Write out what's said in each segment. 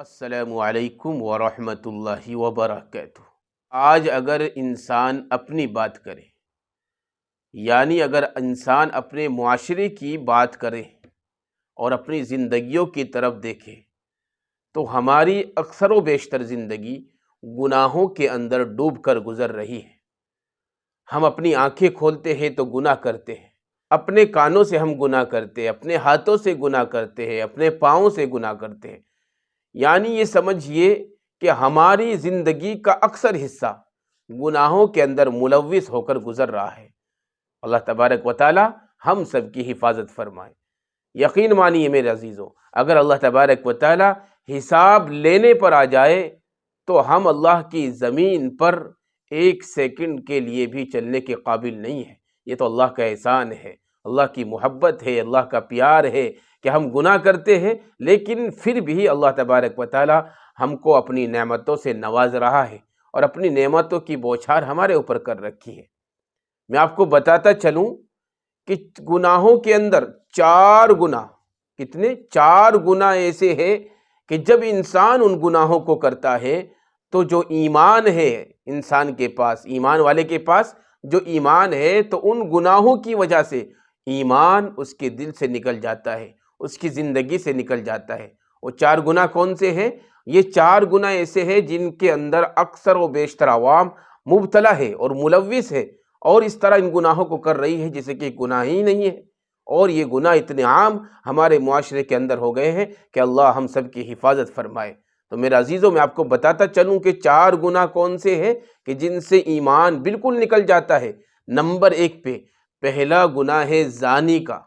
السلام علیکم ورحمۃ اللہ وبرکاتہ۔ آج اگر انسان اپنی بات کرے، یعنی اگر انسان اپنے معاشرے کی بات کرے اور اپنی زندگیوں کی طرف دیکھے تو ہماری اکثر و بیشتر زندگی گناہوں کے اندر ڈوب کر گزر رہی ہے۔ ہم اپنی آنکھیں کھولتے ہیں تو گناہ کرتے ہیں، اپنے کانوں سے ہم گناہ کرتے ہیں، اپنے ہاتھوں سے گناہ کرتے ہیں، اپنے پاؤں سے گناہ کرتے ہیں۔ یعنی یہ سمجھیے کہ ہماری زندگی کا اکثر حصہ گناہوں کے اندر ملوث ہو کر گزر رہا ہے۔ اللہ تبارک و تعالی ہم سب کی حفاظت فرمائے۔ یقین مانیے میرے عزیزوں، اگر اللہ تبارک و تعالی حساب لینے پر آ جائے تو ہم اللہ کی زمین پر ایک سیکنڈ کے لیے بھی چلنے کے قابل نہیں ہیں۔ یہ تو اللہ کا احسان ہے، اللہ کی محبت ہے، اللہ کا پیار ہے کہ ہم گناہ کرتے ہیں، لیکن پھر بھی اللہ تبارک و تعالی ہم کو اپنی نعمتوں سے نواز رہا ہے اور اپنی نعمتوں کی بوچھار ہمارے اوپر کر رکھی ہے۔ میں آپ کو بتاتا چلوں کہ گناہوں کے اندر 4 گناہ، کتنے؟ 4 گناہ ایسے ہیں کہ جب انسان ان گناہوں کو کرتا ہے تو جو ایمان ہے انسان کے پاس، ایمان والے کے پاس جو ایمان ہے، تو ان گناہوں کی وجہ سے ایمان اس کے دل سے نکل جاتا ہے، اس کی زندگی سے نکل جاتا ہے۔ وہ 4 گناہ کون سے ہیں؟ یہ 4 گناہ ایسے ہیں جن کے اندر اکثر و بیشتر عوام مبتلا ہے اور ملوث ہے، اور اس طرح ان گناہوں کو کر رہی ہے جیسے کہ گناہ ہی نہیں ہے، اور یہ گناہ اتنے عام ہمارے معاشرے کے اندر ہو گئے ہیں کہ اللہ ہم سب کی حفاظت فرمائے۔ تو میرے عزیزوں، میں آپ کو بتاتا چلوں کہ 4 گناہ کون سے ہیں کہ جن سے ایمان بالکل نکل جاتا ہے۔ نمبر 1 پہ پہلا گناہ ہے زانی کا۔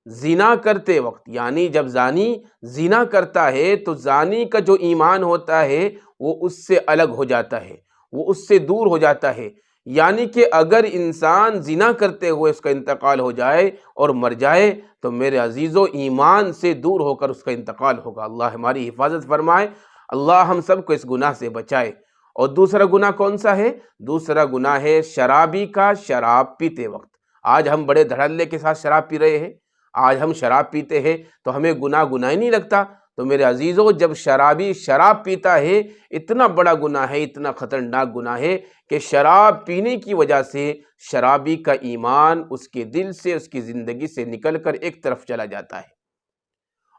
زنا کرتے وقت، یعنی جب زانی زنا کرتا ہے تو زانی کا جو ایمان ہوتا ہے وہ اس سے الگ ہو جاتا ہے، وہ اس سے دور ہو جاتا ہے۔ یعنی کہ اگر انسان زنا کرتے ہوئے اس کا انتقال ہو جائے اور مر جائے تو میرے عزیزوں ایمان سے دور ہو کر اس کا انتقال ہوگا۔ اللہ ہماری حفاظت فرمائے، اللہ ہم سب کو اس گناہ سے بچائے۔ اور دوسرا گناہ کون سا ہے؟ دوسرا گناہ ہے شرابی کا، شراب پیتے وقت۔ آج ہم بڑے دھڑلے کے ساتھ شراب پی رہے ہیں، آج ہم شراب پیتے ہیں تو ہمیں گناہ ہی نہیں لگتا۔ تو میرے عزیزوں، جب شرابی شراب پیتا ہے، اتنا بڑا گناہ ہے، اتنا خطرناک گناہ ہے کہ شراب پینے کی وجہ سے شرابی کا ایمان اس کے دل سے، اس کی زندگی سے نکل کر ایک طرف چلا جاتا ہے۔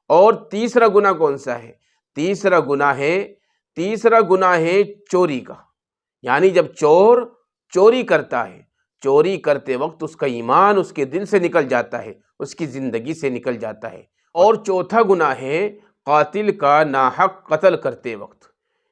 اور تیسرا گناہ کون سا ہے؟ تیسرا گناہ ہے چوری کا۔ یعنی جب چور چوری کرتا ہے، چوری کرتے وقت اس کا ایمان اس کے دل سے نکل جاتا ہے، اس کی زندگی سے نکل جاتا ہے۔ اور چوتھا گناہ ہے قاتل کا ناحق قتل کرتے وقت۔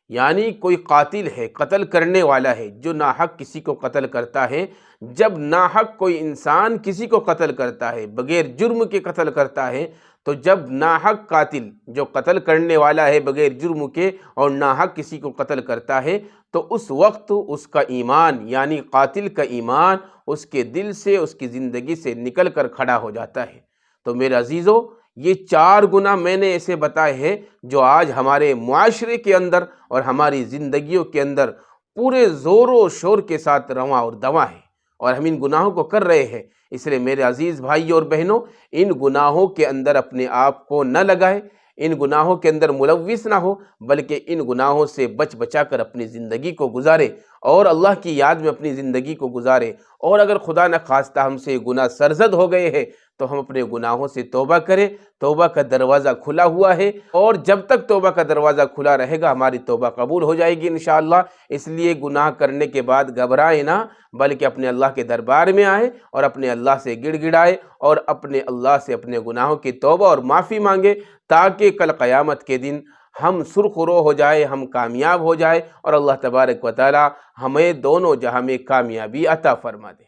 یعنی کوئی قاتل ہے، قتل کرنے والا ہے، جو ناحق کسی کو قتل کرتا ہے۔ جب ناحق کوئی انسان کسی کو قتل کرتا ہے، بغیر جرم کے قتل کرتا ہے، تو جب ناحق قاتل جو قتل کرنے والا ہے بغیر جرم کے اور ناحق کسی کو قتل کرتا ہے، تو اس وقت اس کا ایمان، یعنی قاتل کا ایمان اس کے دل سے، اس کی زندگی سے نکل کر کھڑا ہو جاتا ہے۔ تو میرے عزیزوں، یہ 4 گناہ میں نے ایسے بتائے ہیں جو آج ہمارے معاشرے کے اندر اور ہماری زندگیوں کے اندر پورے زور و شور کے ساتھ رواں اور دواں ہے، اور ہم ان گناہوں کو کر رہے ہیں۔ اس لیے میرے عزیز بھائی اور بہنوں، ان گناہوں کے اندر اپنے آپ کو نہ لگائے، ان گناہوں کے اندر ملوث نہ ہو، بلکہ ان گناہوں سے بچا کر اپنی زندگی کو گزارے اور اللہ کی یاد میں اپنی زندگی کو گزارے۔ اور اگر خدا نہ خواستہ ہم سے گناہ سرزد ہو گئے ہیں تو ہم اپنے گناہوں سے توبہ کریں۔ توبہ کا دروازہ کھلا ہوا ہے، اور جب تک توبہ کا دروازہ کھلا رہے گا ہماری توبہ قبول ہو جائے گی انشاءاللہ۔ اس لیے گناہ کرنے کے بعد گھبرائیں نہ، بلکہ اپنے اللہ کے دربار میں آئیں اور اپنے اللہ سے گڑ گڑائیں اور اپنے اللہ سے اپنے گناہوں کی توبہ اور معافی مانگے، تاکہ کل قیامت کے دن ہم سرخ رو ہو جائے، ہم کامیاب ہو جائے، اور اللہ تبارک و تعالی ہمیں دونوں جہاں میں کامیابی عطا فرما دے۔